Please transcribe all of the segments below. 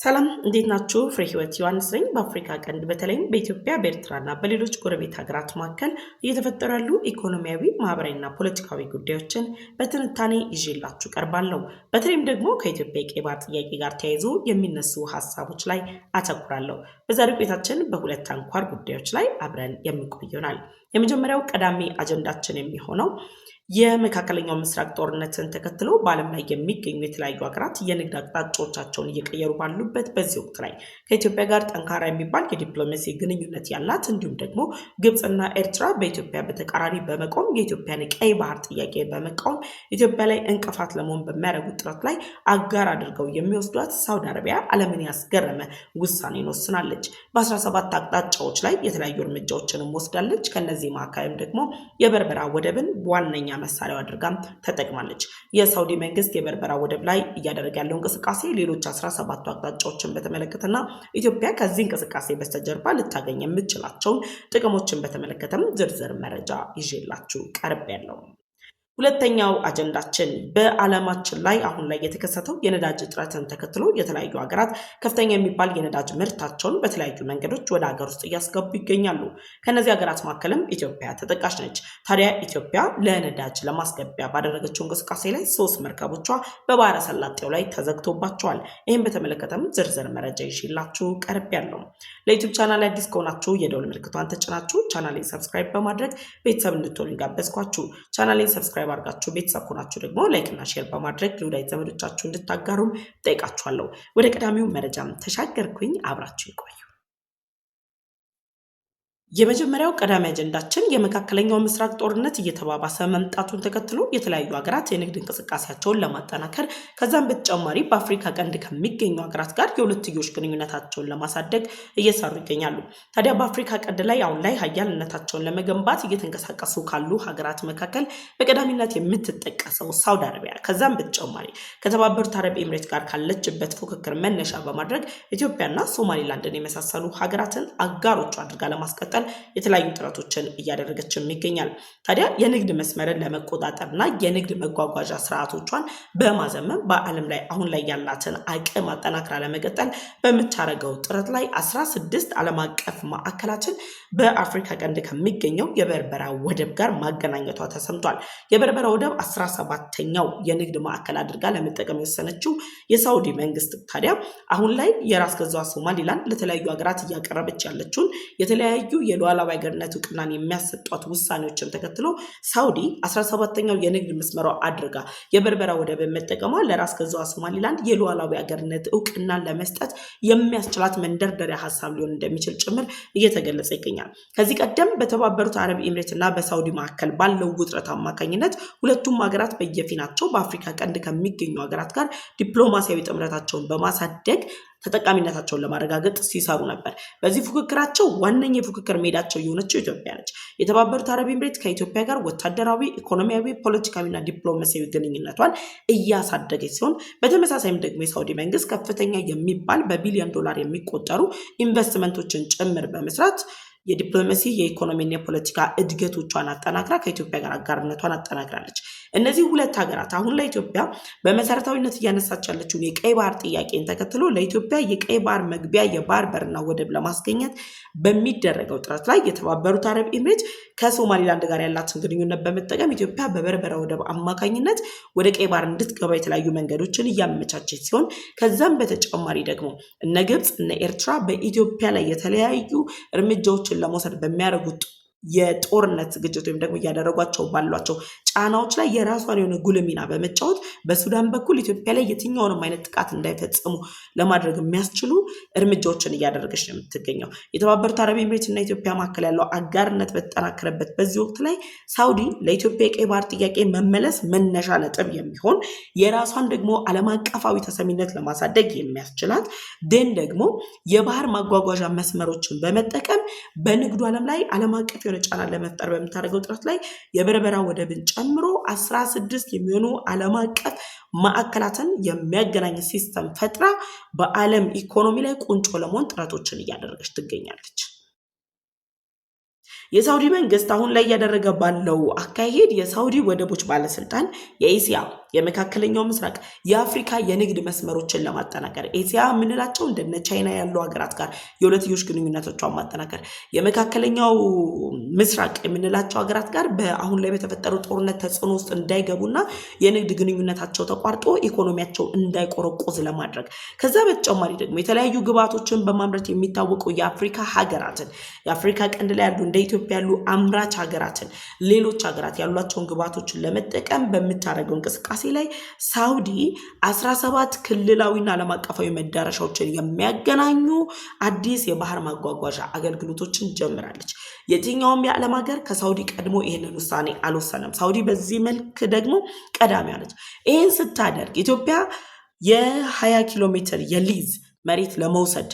ሰላም እንዴት ናችሁ? ፍሬ ህይወት ዮሐንስ ነኝ። በአፍሪካ ቀንድ በተለይም በኢትዮጵያ በኤርትራና በሌሎች ጎረቤት ሀገራት መካከል እየተፈጠሩ ያሉ ኢኮኖሚያዊ፣ ማህበራዊና ፖለቲካዊ ጉዳዮችን በትንታኔ ይዤላችሁ ቀርባለሁ። በተለይም ደግሞ ከኢትዮጵያ የቀይ ባህር ጥያቄ ጋር ተያይዞ የሚነሱ ሀሳቦች ላይ አተኩራለሁ። በዛሬው ቆይታችን በሁለት አንኳር ጉዳዮች ላይ አብረን የምንቆይ ይሆናል። የመጀመሪያው ቀዳሚ አጀንዳችን የሚሆነው የመካከለኛው ምስራቅ ጦርነትን ተከትሎ በዓለም ላይ የሚገኙ የተለያዩ ሀገራት የንግድ አቅጣጫዎቻቸውን እየቀየሩ ባሉበት በዚህ ወቅት ላይ ከኢትዮጵያ ጋር ጠንካራ የሚባል የዲፕሎማሲ ግንኙነት ያላት እንዲሁም ደግሞ ግብፅና ኤርትራ በኢትዮጵያ በተቃራኒ በመቆም የኢትዮጵያን ቀይ ባህር ጥያቄ በመቃወም ኢትዮጵያ ላይ እንቅፋት ለመሆን በሚያደርጉት ጥረት ላይ አጋር አድርገው የሚወስዷት ሳውዲ አረቢያ ዓለምን ያስገረመ ውሳኔን ወስናለች። በ17 አቅጣጫዎች ላይ የተለያዩ እርምጃዎችንም ወስዳለች። ከነዚህ መካከልም ደግሞ የበርበራ ወደብን ዋነኛ መሳሪያው አድርጋም ተጠቅማለች። የሳውዲ መንግስት የበርበራ ወደብ ላይ እያደረገ ያለው እንቅስቃሴ ሌሎች 17 አቅጣጫዎችን በተመለከተና ኢትዮጵያ ከዚህ እንቅስቃሴ በስተጀርባ ልታገኝ የምትችላቸውን ጥቅሞችን በተመለከተም ዝርዝር መረጃ ይዤላችሁ ቀርቤያለሁ። ሁለተኛው አጀንዳችን በዓለማችን ላይ አሁን ላይ የተከሰተው የነዳጅ እጥረትን ተከትሎ የተለያዩ ሀገራት ከፍተኛ የሚባል የነዳጅ ምርታቸውን በተለያዩ መንገዶች ወደ ሀገር ውስጥ እያስገቡ ይገኛሉ። ከነዚህ ሀገራት መካከልም ኢትዮጵያ ተጠቃሽ ነች። ታዲያ ኢትዮጵያ ለነዳጅ ለማስገቢያ ባደረገችው እንቅስቃሴ ላይ 3 መርከቦቿ በባህረ ሰላጤው ላይ ተዘግቶባቸዋል። ይህም በተመለከተም ዝርዝር መረጃ ይዤላችሁ ቀርቤያለሁ። ለዩቲዩብ ቻናል አዲስ ከሆናችሁ የደወል ምልክቷን ተጭናችሁ ቻናሌን ሰብስክራይብ በማድረግ ቤተሰብ እንድትሆኑ ጋበዝኳችሁ። ቻናሌን ሰብስክራይብ አድርጋችሁ ቤተሰብ ሆናችሁ ደግሞ ላይክ እና ሼር በማድረግ ለወዳጅ ዘመዶቻችሁ እንድታጋሩም ጠይቃችኋለሁ። ወደ ቀዳሚው መረጃም ተሻገርኩኝ። አብራችሁ ይቆዩ። የመጀመሪያው ቀዳሚ አጀንዳችን የመካከለኛው ምስራቅ ጦርነት እየተባባሰ መምጣቱን ተከትሎ የተለያዩ ሀገራት የንግድ እንቅስቃሴያቸውን ለማጠናከር ከዛም በተጨማሪ በአፍሪካ ቀንድ ከሚገኙ ሀገራት ጋር የሁለትዮሽ ግንኙነታቸውን ለማሳደግ እየሰሩ ይገኛሉ። ታዲያ በአፍሪካ ቀንድ ላይ አሁን ላይ ሀያልነታቸውን ለመገንባት እየተንቀሳቀሱ ካሉ ሀገራት መካከል በቀዳሚነት የምትጠቀሰው ሳውዲ አረቢያ ከዛም በተጨማሪ ከተባበሩት አረብ ኤምሬት ጋር ካለችበት ፉክክር መነሻ በማድረግ ኢትዮጵያና ሶማሊላንድን የመሳሰሉ ሀገራትን አጋሮቹ አድርጋ ለማስቀጠል የተለያዩ ጥረቶችን እያደረገችም ይገኛል። ታዲያ የንግድ መስመርን ለመቆጣጠርና የንግድ መጓጓዣ ስርዓቶቿን በማዘመን በዓለም ላይ አሁን ላይ ያላትን አቅም አጠናክራ ለመቀጠል በምታደርገው ጥረት ላይ 16 ዓለም አቀፍ ማዕከላትን በአፍሪካ ቀንድ ከሚገኘው የበርበራ ወደብ ጋር ማገናኘቷ ተሰምቷል። የበርበራ ወደብ 17ኛው የንግድ ማዕከል አድርጋ ለመጠቀም የወሰነችው የሳውዲ መንግስት ታዲያ አሁን ላይ የራስ ገዟ ሶማሊላንድ ለተለያዩ ሀገራት እያቀረበች ያለችውን የተለያዩ የሉዓላዊ ሀገርነት እውቅናን የሚያሰጧት ውሳኔዎችን ተከትሎ ሳውዲ 17ኛው የንግድ መስመሯ አድርጋ የበርበራ ወደብ መጠቀሟ ለራስ ገዟ ሶማሊላንድ የሉዓላዊ ሀገርነት እውቅናን ለመስጠት የሚያስችላት መንደርደሪያ ሀሳብ ሊሆን እንደሚችል ጭምር እየተገለጸ ይገኛል። ከዚህ ቀደም በተባበሩት አረብ ኤምሬት እና በሳውዲ መካከል ባለው ውጥረት አማካኝነት ሁለቱም ሀገራት በየፊናቸው በአፍሪካ ቀንድ ከሚገኙ ሀገራት ጋር ዲፕሎማሲያዊ ጥምረታቸውን በማሳደግ ተጠቃሚነታቸውን ለማረጋገጥ ሲሰሩ ነበር። በዚህ ፉክክራቸው ዋነኛ የፉክክር ሜዳቸው የሆነችው ኢትዮጵያ ነች። የተባበሩት አረብ ኤምሬት ከኢትዮጵያ ጋር ወታደራዊ፣ ኢኮኖሚያዊ፣ ፖለቲካዊና ዲፕሎማሲያዊ ግንኙነቷን እያሳደገች ሲሆን በተመሳሳይም ደግሞ የሳውዲ መንግስት ከፍተኛ የሚባል በቢሊዮን ዶላር የሚቆጠሩ ኢንቨስትመንቶችን ጭምር በመስራት የዲፕሎማሲ የኢኮኖሚና የፖለቲካ እድገቶቿን አጠናክራ ከኢትዮጵያ ጋር አጋርነቷን አጠናክራለች። እነዚህ ሁለት ሀገራት አሁን ላይ ኢትዮጵያ በመሰረታዊነት እያነሳች ያለችውን የቀይ ባህር ጥያቄን ተከትሎ ለኢትዮጵያ የቀይ ባህር መግቢያ የባህር በርና ወደብ ለማስገኘት በሚደረገው ጥረት ላይ የተባበሩት አረብ ኤምሬት ከሶማሊላንድ ጋር ያላትን ግንኙነት በመጠቀም ኢትዮጵያ በበርበራ ወደብ አማካኝነት ወደ ቀይ ባህር እንድትገባ የተለያዩ መንገዶችን እያመቻቸች ሲሆን ከዛም በተጨማሪ ደግሞ እነ ግብፅ እነ ኤርትራ በኢትዮጵያ ላይ የተለያዩ እርምጃዎችን ለመውሰድ በሚያደርጉት የጦርነት ዝግጅት ወይም ደግሞ እያደረጓቸው ባሏቸው ጫናዎች ላይ የራሷን የሆነ ጉልህ ሚና በመጫወት በሱዳን በኩል ኢትዮጵያ ላይ የትኛውንም አይነት ጥቃት እንዳይፈጽሙ ለማድረግ የሚያስችሉ እርምጃዎችን እያደረገች ነው የምትገኘው። የተባበሩት አረብ ኤምሬት እና ኢትዮጵያ መካከል ያለው አጋርነት በተጠናከረበት በዚህ ወቅት ላይ ሳውዲ ለኢትዮጵያ የቀይ ባህር ጥያቄ መመለስ መነሻ ነጥብ የሚሆን የራሷን ደግሞ ዓለም አቀፋዊ ተሰሚነት ለማሳደግ የሚያስችላት ደግሞ የባህር ማጓጓዣ መስመሮችን በመጠቀም በንግዱ ዓለም ላይ ዓለም አቀፍ የሆነ ጫና ለመፍጠር በምታደርገው ጥረት ላይ የበርበራ ወደብን ጨምሮ 16 የሚሆኑ ዓለም አቀፍ ማዕከላትን የሚያገናኝ ሲስተም ፈጥራ በዓለም ኢኮኖሚ ላይ ቁንጮ ለመሆን ጥረቶችን እያደረገች ትገኛለች። የሳውዲ መንግስት አሁን ላይ እያደረገ ባለው አካሄድ የሳውዲ ወደቦች ባለስልጣን የኤስያ የመካከለኛው ምስራቅ የአፍሪካ የንግድ መስመሮችን ለማጠናከር ኤስያ የምንላቸው እንደነ ቻይና ያሉ ሀገራት ጋር የሁለትዮሽ ግንኙነቶቿን ማጠናከር የመካከለኛው ምስራቅ የምንላቸው ሀገራት ጋር አሁን ላይ በተፈጠረው ጦርነት ተጽዕኖ ውስጥ እንዳይገቡና የንግድ ግንኙነታቸው ተቋርጦ ኢኮኖሚያቸው እንዳይቆረቆዝ ለማድረግ ከዛ በተጨማሪ ደግሞ የተለያዩ ግብዓቶችን በማምረት የሚታወቁ የአፍሪካ ሀገራትን የአፍሪካ ቀንድ ላይ ያሉ እንደ ኢትዮጵያ ያሉ አምራች ሀገራትን ሌሎች ሀገራት ያሏቸውን ግብዓቶችን ለመጠቀም በምታደርገው እንቅስቃሴ ላይ ሳውዲ 17 ክልላዊና ዓለም አቀፋዊ መዳረሻዎችን የሚያገናኙ አዲስ የባህር ማጓጓዣ አገልግሎቶችን ጀምራለች። የትኛውም የዓለም ሀገር ከሳውዲ ቀድሞ ይህንን ውሳኔ አልወሰነም። ሳውዲ በዚህ መልክ ደግሞ ቀዳሚ አለች። ይህን ስታደርግ ኢትዮጵያ የ20 ኪሎ ሜትር የሊዝ መሬት ለመውሰድ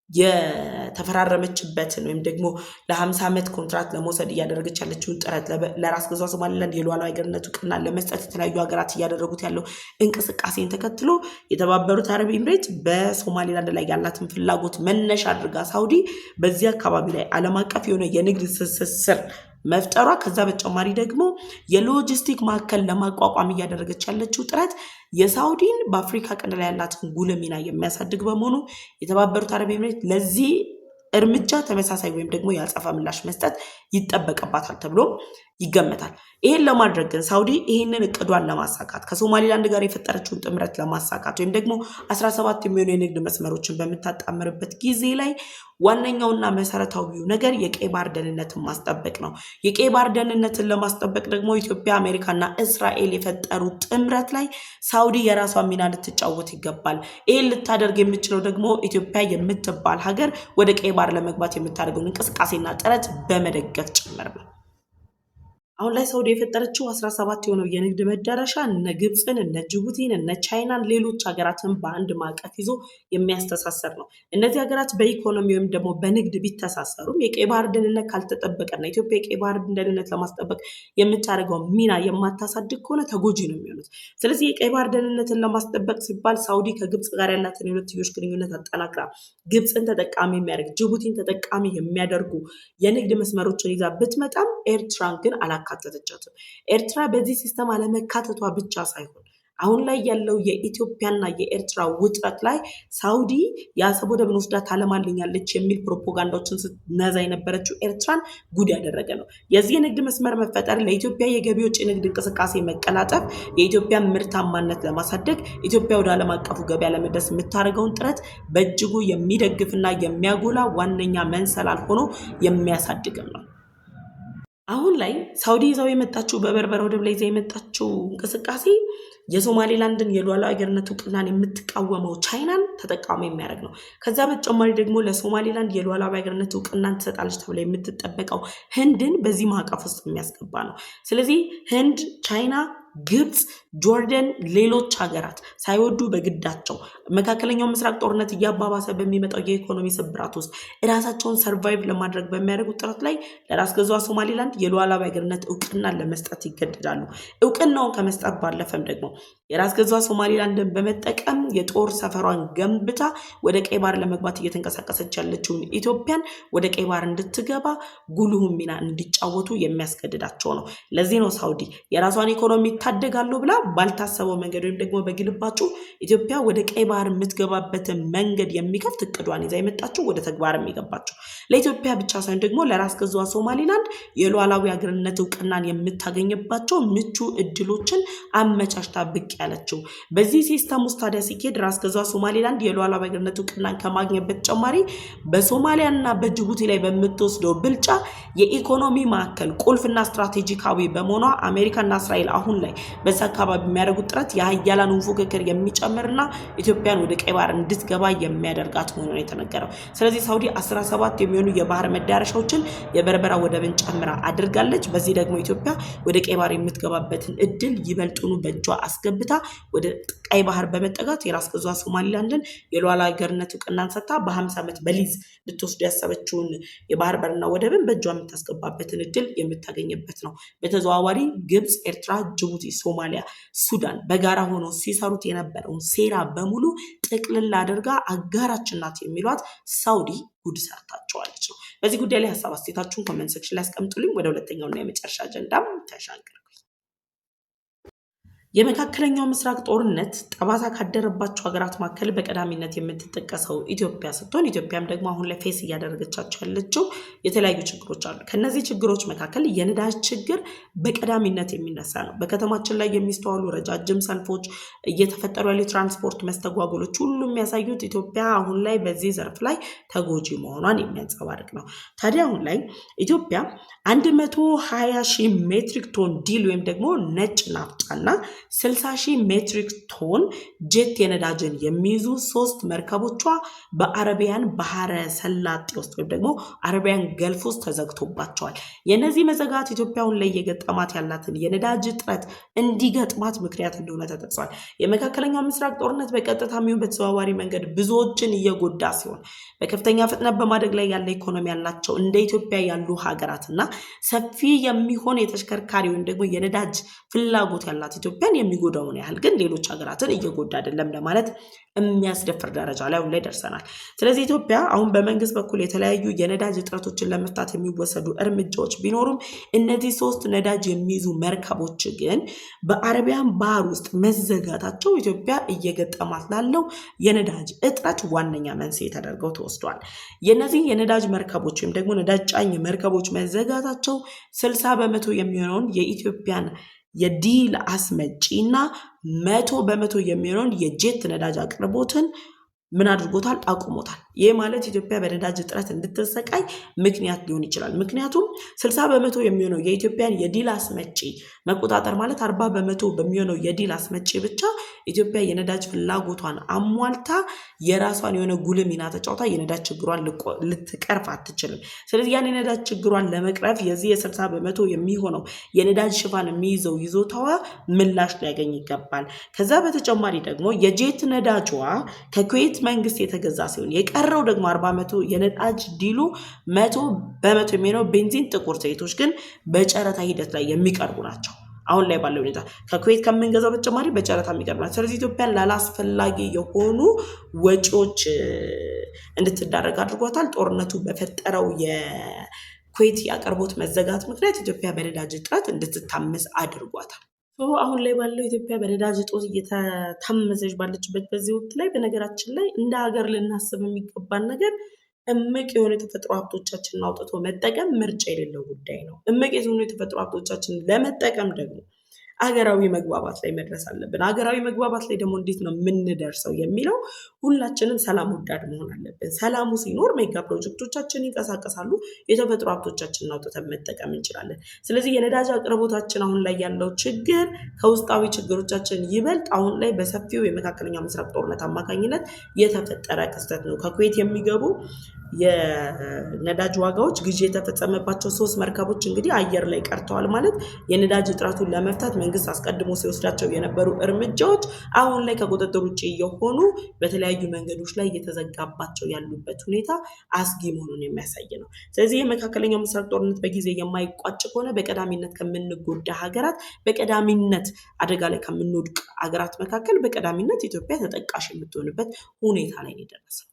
የተፈራረመችበትን ወይም ደግሞ ለ50 ዓመት ኮንትራክት ለመውሰድ እያደረገች ያለችውን ጥረት ለራስ ገዟ ሶማሊላንድ የሉዓላዊነት እውቅና ለመስጠት የተለያዩ ሀገራት እያደረጉት ያለው እንቅስቃሴን ተከትሎ የተባበሩት አረብ ኤምሬት በሶማሊላንድ ላይ ያላትን ፍላጎት መነሻ አድርጋ ሳውዲ በዚህ አካባቢ ላይ ዓለም አቀፍ የሆነ የንግድ ትስስር መፍጠሯ ከዛ በተጨማሪ ደግሞ የሎጂስቲክ ማዕከል ለማቋቋም እያደረገች ያለችው ጥረት የሳውዲን በአፍሪካ ቀንድ ላይ ያላትን ጉልህ ሚና የሚያሳድግ በመሆኑ የተባበሩት አረብ ኤምሬት ለዚህ እርምጃ ተመሳሳይ ወይም ደግሞ የአጸፋ ምላሽ መስጠት ይጠበቅባታል ተብሎ ይገመታል። ይሄን ለማድረግ ግን ሳውዲ ይሄንን እቅዷን ለማሳካት ከሶማሊላንድ ጋር የፈጠረችውን ጥምረት ለማሳካት ወይም ደግሞ 17 የሚሆኑ የንግድ መስመሮችን በምታጣምርበት ጊዜ ላይ ዋነኛውና መሰረታዊው ነገር የቀይ ባህር ደህንነትን ማስጠበቅ ነው። የቀይ ባህር ደህንነትን ለማስጠበቅ ደግሞ ኢትዮጵያ፣ አሜሪካና እስራኤል የፈጠሩት ጥምረት ላይ ሳውዲ የራሷን ሚና ልትጫወት ይገባል። ይሄን ልታደርግ የምችለው ደግሞ ኢትዮጵያ የምትባል ሀገር ወደ ቀይ ባህር ለመግባት የምታደርገውን እንቅስቃሴና ጥረት በመደገፍ ጭምር ነው። አሁን ላይ ሳውዲ የፈጠረችው 17 የሆነው የንግድ መዳረሻ እነ ግብፅን፣ እነ ጅቡቲን፣ እነ ቻይናን ሌሎች ሀገራትን በአንድ ማዕቀፍ ይዞ የሚያስተሳሰር ነው። እነዚህ ሀገራት በኢኮኖሚ ወይም ደግሞ በንግድ ቢተሳሰሩም የቀይ ባህር ደህንነት ካልተጠበቀና ኢትዮጵያ የቀይ ባህር ደህንነት ለማስጠበቅ የምታደርገው ሚና የማታሳድግ ከሆነ ተጎጂ ነው የሚሆኑት። ስለዚህ የቀይ ባህር ደህንነትን ለማስጠበቅ ሲባል ሳውዲ ከግብፅ ጋር ያላትን የሁለትዮሽ ግንኙነት አጠናክራ ግብፅን ተጠቃሚ የሚያደርግ ጅቡቲን ተጠቃሚ የሚያደርጉ የንግድ መስመሮችን ይዛ ብትመጣም ኤርትራን ግን አላካተተቻትም። ኤርትራ በዚህ ሲስተም አለመካተቷ ብቻ ሳይሆን አሁን ላይ ያለው የኢትዮጵያና የኤርትራ ውጥረት ላይ ሳውዲ የአሰብ ወደብን ወስዳ ታለማልኛለች የሚል ፕሮፓጋንዳዎችን ስትነዛ የነበረችው ኤርትራን ጉድ ያደረገ ነው። የዚህ የንግድ መስመር መፈጠር ለኢትዮጵያ የገቢ ወጪ ንግድ እንቅስቃሴ መቀላጠፍ፣ የኢትዮጵያን ምርታማነት ለማሳደግ ኢትዮጵያ ወደ ዓለም አቀፉ ገበያ ለመድረስ የምታደርገውን ጥረት በእጅጉ የሚደግፍና የሚያጎላ ዋነኛ መንሰላል ሆኖ የሚያሳድግም ነው። አሁን ላይ ሳውዲ ይዛው የመጣችው በበርበራ ወደብ ላይ ይዛ የመጣችው እንቅስቃሴ የሶማሌላንድን የሉዓላዊ ሀገርነት እውቅናን የምትቃወመው ቻይናን ተጠቃሚ የሚያደርግ ነው። ከዛ በተጨማሪ ደግሞ ለሶማሌላንድ የሉዓላዊ ሀገርነት እውቅናን ትሰጣለች ተብላ የምትጠበቀው ህንድን በዚህ ማዕቀፍ ውስጥ የሚያስገባ ነው። ስለዚህ ህንድ፣ ቻይና፣ ግብፅ፣ ጆርደን፣ ሌሎች ሀገራት ሳይወዱ በግዳቸው መካከለኛው ምስራቅ ጦርነት እያባባሰ በሚመጣው የኢኮኖሚ ስብራት ውስጥ ራሳቸውን ሰርቫይቭ ለማድረግ በሚያደርጉት ጥረት ላይ ለራስ ገዟ ሶማሌላንድ የሉዓላዊ ሀገርነት እውቅናን ለመስጠት ይገደዳሉ። እውቅናውን ከመስጠት ባለፈም ደግሞ የራስ ገዟ ሶማሌላንድን በመጠቀም የጦር ሰፈሯን ገንብታ ወደ ቀይ ባህር ለመግባት እየተንቀሳቀሰች ያለችውን ኢትዮጵያን ወደ ቀይ ባህር እንድትገባ ጉልሁን ሚና እንዲጫወቱ የሚያስገድዳቸው ነው። ለዚህ ነው ሳውዲ የራሷን ኢኮኖሚ ታደጋለሁ ብላ ባልታሰበው መንገድ ወይም ደግሞ በግልባጩ ኢትዮጵያ ወደ ቀይ ባህር የምትገባበትን መንገድ የሚከፍት እቅዷን ይዛ የመጣችው ወደ ተግባር የሚገባቸው ለኢትዮጵያ ብቻ ሳይሆን ደግሞ ለራስ ገዟ ሶማሌላንድ የሉዓላዊ ሀገርነት እውቅናን የምታገኝባቸው ምቹ እድሎችን አመቻችታ ብቅ ያለችው። በዚህ ሲስተም ውስጥ ታዲያ ሲኬድ ራስ ገዟ ሶማሌላንድ የሉዓላዊ ሀገርነት እውቅናን ከማግኘት በተጨማሪ በሶማሊያና በጅቡቲ ላይ በምትወስደው ብልጫ የኢኮኖሚ ማዕከል ቁልፍና ስትራቴጂካዊ በመሆኗ አሜሪካና እስራኤል አሁን ላይ በዛ አካባቢ የሚያደርጉት ጥረት የሀያላኑን ፉክክር የሚጨምርና ኢትዮጵያን ወደ ቀይ ባህር እንድትገባ የሚያደርጋት መሆኑን የተነገረው። ስለዚህ ሳውዲ 17 የሚሆኑ የባህር መዳረሻዎችን የበርበራ ወደብን ጨምራ አድርጋለች። በዚህ ደግሞ ኢትዮጵያ ወደ ቀይ ባህር የምትገባበትን እድል ይበልጡኑ በእጇ አስገብታ ወደ ቀይ ባህር በመጠጋት የራስ ገዟ ሶማሌላንድን የሉዓላዊ ሀገርነት እውቅናን ሰጥታ በ50 ዓመት በሊዝ ልትወስድ ያሰበችውን የባህር በርና ወደብን በእጇ የምታስገባበትን እድል የምታገኝበት ነው። በተዘዋዋሪ ግብፅ፣ ኤርትራ፣ ጅቡቲ ጅቡቲ፣ ሶማሊያ፣ ሱዳን በጋራ ሆነው ሲሰሩት የነበረውን ሴራ በሙሉ ጥቅልል አድርጋ አጋራችን ናት የሚሏት ሳውዲ ጉድ ሰርታቸዋለች ነው። በዚህ ጉዳይ ላይ ሀሳብ አስተያየታችሁን ኮሜንት ሴክሽን ላይ አስቀምጡልኝ። ወደ ሁለተኛውና የመጨረሻ አጀንዳም ተሻገርኩ። የመካከለኛው ምስራቅ ጦርነት ጠባሳ ካደረባቸው ሀገራት መካከል በቀዳሚነት የምትጠቀሰው ኢትዮጵያ ስትሆን ኢትዮጵያም ደግሞ አሁን ላይ ፌስ እያደረገቻቸው ያለችው የተለያዩ ችግሮች አሉ። ከነዚህ ችግሮች መካከል የነዳጅ ችግር በቀዳሚነት የሚነሳ ነው። በከተማችን ላይ የሚስተዋሉ ረጃጅም ሰልፎች፣ እየተፈጠሩ ያሉ ትራንስፖርት መስተጓጎሎች ሁሉ የሚያሳዩት ኢትዮጵያ አሁን ላይ በዚህ ዘርፍ ላይ ተጎጂ መሆኗን የሚያንጸባርቅ ነው። ታዲያ አሁን ላይ ኢትዮጵያ 120,000 ሜትሪክ ቶን ዲል ወይም ደግሞ ነጭ ናፍጣና 60,000 ሜትሪክ ቶን ጄት የነዳጅን የሚይዙ 3 መርከቦቿ በአረቢያን ባህረ ሰላጤ ውስጥ ወይም ደግሞ አረቢያን ገልፍ ውስጥ ተዘግቶባቸዋል። የነዚህ መዘጋት ኢትዮጵያውን ላይ የገጠማት ያላትን የነዳጅ እጥረት እንዲገጥማት ምክንያት እንደሆነ ተጠቅሷል። የመካከለኛው ምስራቅ ጦርነት በቀጥታ የሚሆን በተዘዋዋሪ መንገድ ብዙዎችን እየጎዳ ሲሆን በከፍተኛ ፍጥነት በማደግ ላይ ያለ ኢኮኖሚ ያላቸው እንደ ኢትዮጵያ ያሉ ሀገራትና ሰፊ የሚሆን የተሽከርካሪ ወይም ደግሞ የነዳጅ ፍላጎት ያላት ኢትዮጵያን የሚጎዳውን ያህል ግን ሌሎች ሀገራትን እየጎዳ አይደለም ለማለት የሚያስደፍር ደረጃ ላይ አሁን ላይ ደርሰናል። ስለዚህ ኢትዮጵያ አሁን በመንግስት በኩል የተለያዩ የነዳጅ እጥረቶችን ለመፍታት የሚወሰዱ እርምጃዎች ቢኖሩም እነዚህ 3 ነዳጅ የሚይዙ መርከቦች ግን በአረቢያን ባህር ውስጥ መዘጋታቸው ኢትዮጵያ እየገጠማት ላለው የነዳጅ እጥረት ዋነኛ መንስኤ ተደርገው ተወስዷል። የነዚህ የነዳጅ መርከቦች ወይም ደግሞ ነዳጅ ጫኝ መርከቦች መዘጋታቸው 60% የሚሆነውን የኢትዮጵያን የዲል አስመጪና 100% የሚሆነውን የጄት ነዳጅ አቅርቦትን ምን አድርጎታል? አቁሞታል። ይህ ማለት ኢትዮጵያ በነዳጅ እጥረት እንድትሰቃይ ምክንያት ሊሆን ይችላል። ምክንያቱም 60% የሚሆነው የኢትዮጵያን የዲል አስመጪ መቆጣጠር ማለት 40% በሚሆነው የዲል አስመጪ ብቻ ኢትዮጵያ የነዳጅ ፍላጎቷን አሟልታ የራሷን የሆነ ጉልህ ሚና ተጫውታ የነዳጅ ችግሯን ልትቀርፍ አትችልም። ስለዚህ ያን የነዳጅ ችግሯን ለመቅረፍ የዚህ የ60% የሚሆነው የነዳጅ ሽፋን የሚይዘው ይዞታዋ ምላሽ ሊያገኝ ይገባል። ከዛ በተጨማሪ ደግሞ የጄት ነዳጇ ከኩዌት መንግስት የተገዛ ሲሆን የቀረው ደግሞ 40% የነዳጅ ዲሉ 100% የሚሆነው ቤንዚን፣ ጥቁር ዘይቶች ግን በጨረታ ሂደት ላይ የሚቀርቡ ናቸው። አሁን ላይ ባለው ሁኔታ ከኩዌት ከምንገዛው በተጨማሪ በጨረታ የሚቀርቡ ናቸው። ስለዚህ ኢትዮጵያን ላላስፈላጊ የሆኑ ወጪዎች እንድትዳረግ አድርጓታል። ጦርነቱ በፈጠረው የኩዌት የአቅርቦት መዘጋት ምክንያት ኢትዮጵያ በነዳጅ እጥረት እንድትታመስ አድርጓታል። አሁን ላይ ባለው ኢትዮጵያ በነዳጅ እጦት እየተታመሰች ባለችበት በዚህ ወቅት ላይ በነገራችን ላይ እንደ ሀገር ልናስብ የሚገባን ነገር እምቅ የሆኑ የተፈጥሮ ሀብቶቻችንን አውጥቶ መጠቀም ምርጫ የሌለው ጉዳይ ነው። እምቅ የሆኑ የተፈጥሮ ሀብቶቻችንን ለመጠቀም ደግሞ ሀገራዊ መግባባት ላይ መድረስ አለብን። ሀገራዊ መግባባት ላይ ደግሞ እንዴት ነው የምንደርሰው የሚለው ሁላችንም ሰላም ወዳድ መሆን አለብን። ሰላሙ ሲኖር ሜጋ ፕሮጀክቶቻችን ይንቀሳቀሳሉ፣ የተፈጥሮ ሀብቶቻችንን አውጥተን መጠቀም እንችላለን። ስለዚህ የነዳጅ አቅርቦታችን አሁን ላይ ያለው ችግር ከውስጣዊ ችግሮቻችን ይበልጥ አሁን ላይ በሰፊው የመካከለኛው ምስራቅ ጦርነት አማካኝነት የተፈጠረ ክስተት ነው። ከኩዌት የሚገቡ የነዳጅ ዋጋዎች ግዢ የተፈጸመባቸው 3 መርከቦች እንግዲህ አየር ላይ ቀርተዋል ማለት የነዳጅ እጥረቱን ለመፍታት መንግስት አስቀድሞ ሲወስዳቸው የነበሩ እርምጃዎች አሁን ላይ ከቁጥጥር ውጭ የሆኑ በተለያዩ መንገዶች ላይ እየተዘጋባቸው ያሉበት ሁኔታ አስጊ መሆኑን የሚያሳይ ነው። ስለዚህ የመካከለኛው ምስራቅ ጦርነት በጊዜ የማይቋጭ ከሆነ በቀዳሚነት ከምንጎዳ ሀገራት፣ በቀዳሚነት አደጋ ላይ ከምንወድቅ ሀገራት መካከል በቀዳሚነት ኢትዮጵያ ተጠቃሽ የምትሆንበት ሁኔታ ላይ የደረሰው።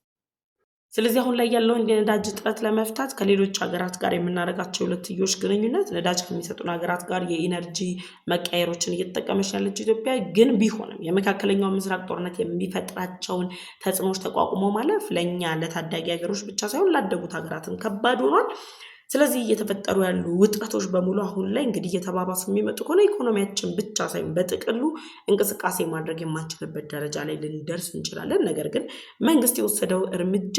ስለዚህ አሁን ላይ ያለውን የነዳጅ እጥረት ለመፍታት ከሌሎች ሀገራት ጋር የምናደርጋቸው ሁለትዮሽ ግንኙነት ነዳጅ ከሚሰጡን ሀገራት ጋር የኢነርጂ መቀየሮችን እየተጠቀመች ያለች ኢትዮጵያ ግን ቢሆንም የመካከለኛው ምስራቅ ጦርነት የሚፈጥራቸውን ተጽዕኖዎች ተቋቁሞ ማለፍ ለእኛ ለታዳጊ ሀገሮች ብቻ ሳይሆን ላደጉት ሀገራትን ከባድ ሆኗል። ስለዚህ እየተፈጠሩ ያሉ ውጥረቶች በሙሉ አሁን ላይ እንግዲህ እየተባባሱ የሚመጡ ከሆነ ኢኮኖሚያችን ብቻ ሳይሆን በጥቅሉ እንቅስቃሴ ማድረግ የማንችልበት ደረጃ ላይ ልንደርስ እንችላለን። ነገር ግን መንግስት የወሰደው እርምጃ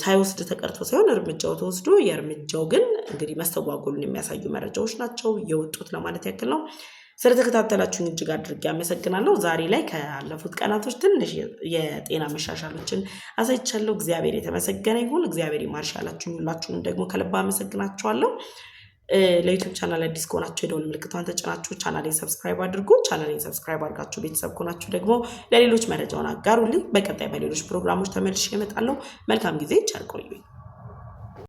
ሳይወስድ ተቀርቶ ሳይሆን እርምጃው ተወስዶ የእርምጃው ግን እንግዲህ መስተጓጎሉን የሚያሳዩ መረጃዎች ናቸው የወጡት ለማለት ያክል ነው። ስለተከታተላችሁኝ እጅግ አድርጌ አመሰግናለሁ። ዛሬ ላይ ካለፉት ቀናቶች ትንሽ የጤና መሻሻሎችን አሳይቻለሁ። እግዚአብሔር የተመሰገነ ይሁን። እግዚአብሔር ይማርሻላችሁ። ሁላችሁንም ደግሞ ከልብ አመሰግናችኋለሁ። ለዩቲዩብ ቻናል አዲስ ከሆናችሁ የደወል ምልክቷን ተጭናችሁ ቻናሌን ሰብስክራይብ አድርጉ። ቻናሌን ሰብስክራይብ አድርጋችሁ ቤተሰብ ከሆናችሁ ደግሞ ለሌሎች መረጃውን አጋሩልኝ። በቀጣይ በሌሎች ፕሮግራሞች ተመልሼ እመጣለሁ። መልካም ጊዜ። ቸር ቆዩኝ።